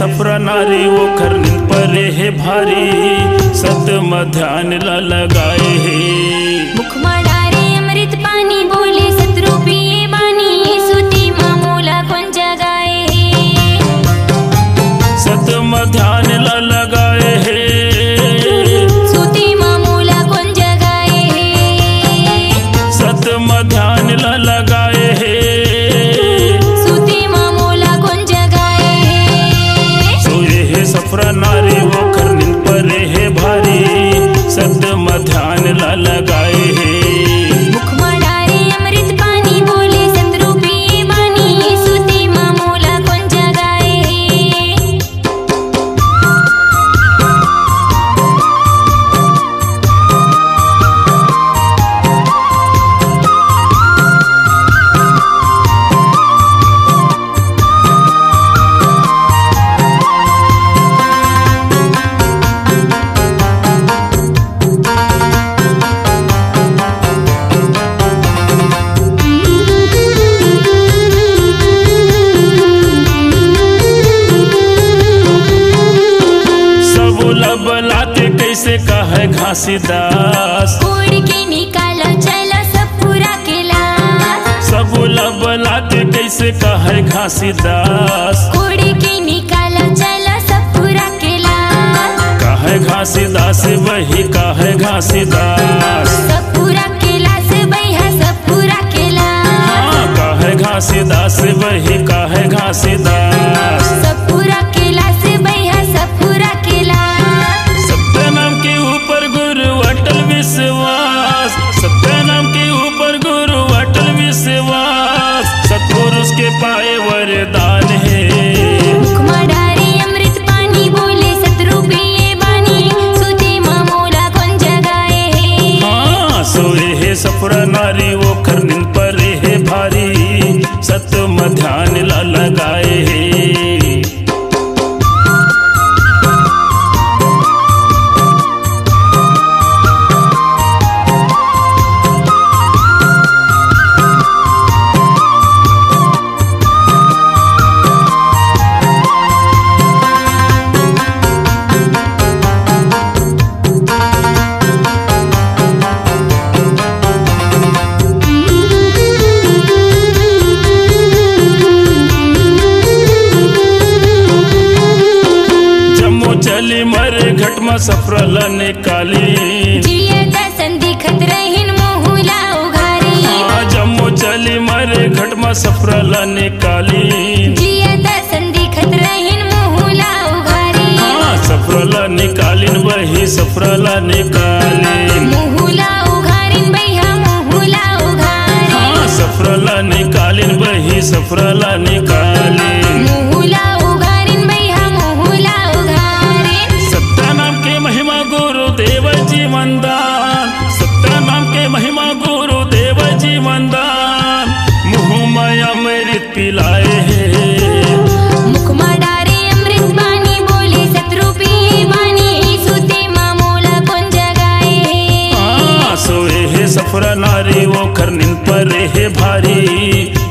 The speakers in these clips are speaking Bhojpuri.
सफरा नारी वो खरनिन पर है भारी, सतम ध्यान ला लगाए है। मुखमा डारे अमृत पानी बोले सतरू पिए बानी, सुती मामूला कौन जगाए है। सतम ध्यान ला लगाए है, सुती मामूला कौन जगाए है। सतम ध्यान ला लगाए है, सफरा नारी वो खरनिन पर है भारी, सतम ध्यान ला लगाए है। मुखमा डारे अमृत पानी बोले सतरू पिए बानी, सुती मामूला कौन जगाए है। बलाते कैसे कहे घासीदास, कोड़ के निकाला चला सब पूरा किलास। सब बलाते कैसे कहे घासीदास, कोड़ के निकाला चला सब पूरा किलास। कहे घासीदास वही कहे घासीदास, सब पूरा किलास भैया सब पूरा किलास। हाँ कहे घासीदास वही कहे घासीदास, सब पूरा किलास भैया सब पूरा किलास। सत्य नाम के ऊपर गुरु अटल विश्वास, सत्य नाम के ऊपर गुरु अटल विश्वास, सतपुरुष के पाए वरदान है। मुखमा डारे अमृत पानी बोले सतरू पिए बानी, सुती मामूला कौन जगाए है। हाँ सोए है सफरा नारी वो खरनिन पर है भारी, सतम ध्यान ला लगाए है। मरे घटमा सफरल निकाली, जिए दसन दिखत रहिन मोहुला उघारी। जम्मू चली मरे घटमा सफरल निकाली, जिए दसन दिखत रहिन मोहुला उघारी। सफरल निकालिन वही सफरल निकालिन, मोहुला उघारिन भैया मोहुला उघारी। सफरल निकालिन वही सफरल निकालिन, मोहुला उघारिन भैया मोहुला उघारिन। सत्य नाम के महिमा गुरु देव जीवन दान, सत्य नाम के महिमा गुरु देव जीवन दान, मुँह में अमृत पिलाए है। मुखमा डारे अमृत पानी बोले सतरू पिए बानी, सुती मामूला कौन जगाए है। सोए है सफरा नारी वो खरनिन पर है भारी,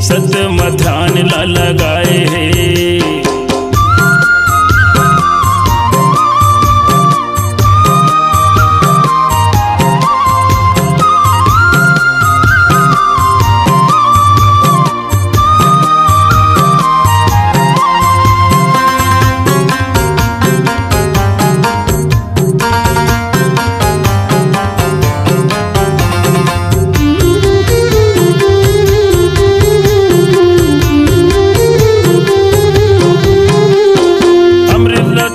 सतम ध्यान ला लगाए है।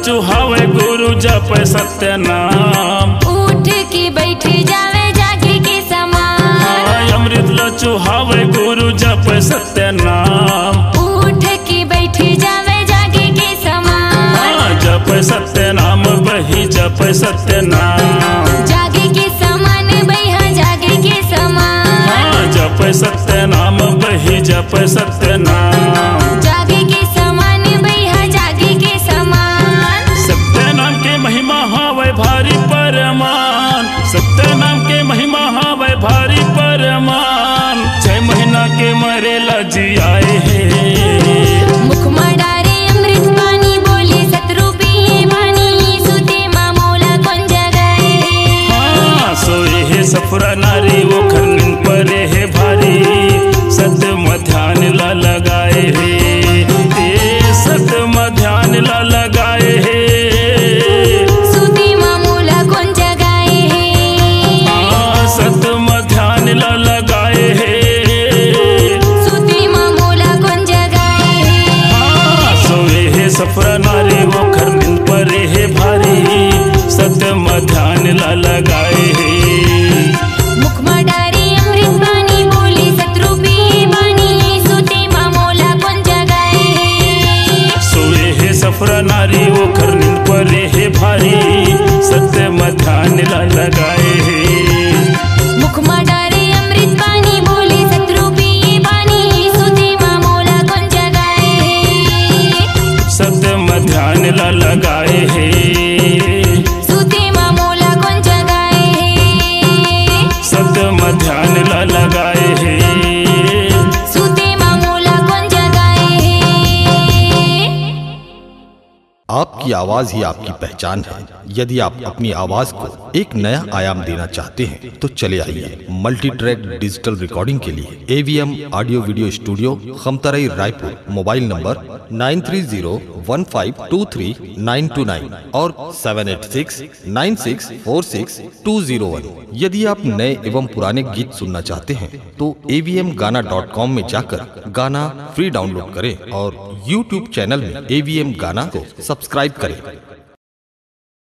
चुहावे गुरु जप सत्य नाम, उठ के बैठे जावे जागे के समान। अमृत लो चुहावे गुरु जप सत्य नाम, उठ के बैठे जावे जागे के समान। जप सत्य नाम वही जप सत्य नाम, जागे के समान भैया जागे के समान। जप सत्य नाम वही जप सत्य नाम, जागे के समान भैया जागे के समान। सत्य नाम के महिमा हावे भारी परमान, सत्य नाम के महिमा हावे भारी परमान। 6 महीना के मरेला जी आए हैं, मुखमा डारे अमृत पानी बोले सफरा नारी वो खर निंद परे है भारी, सत्यम ध्यान ला लगाए है। मुख में डारे अमृत बानी बोले सतरूपी बानी, सोते मामोला कौन जगाए है। सोए है सफरा नारी वो खर निंद परे है भारी, सत्यम ध्यान ला लगाए है। मुख में डारे अमृत बानी बोले सतरूपी बानी, सोते मामोला कौन जगाए है। सत्यम ध्यान ला लगाए है। सोते मामोला कौन जगाए है। सत्यम ध्यान ला लगाए है। सोते मामोला कौन जगाए है। आपकी आवाज ही आपकी पहचान है। यदि आप अपनी आवाज को एक नया आयाम देना चाहते हैं तो चले आइए मल्टी ट्रैक डिजिटल रिकॉर्डिंग के लिए AVM audio video studio, Khamtarai, Raipur. Mobile number 9301523929 और 7869646201। यदि आप नए एवं पुराने गीत सुनना चाहते हैं तो avmgana.com में जाकर गाना फ्री डाउनलोड करें और YouTube चैनल में AVM गाना को सब्सक्राइब करें।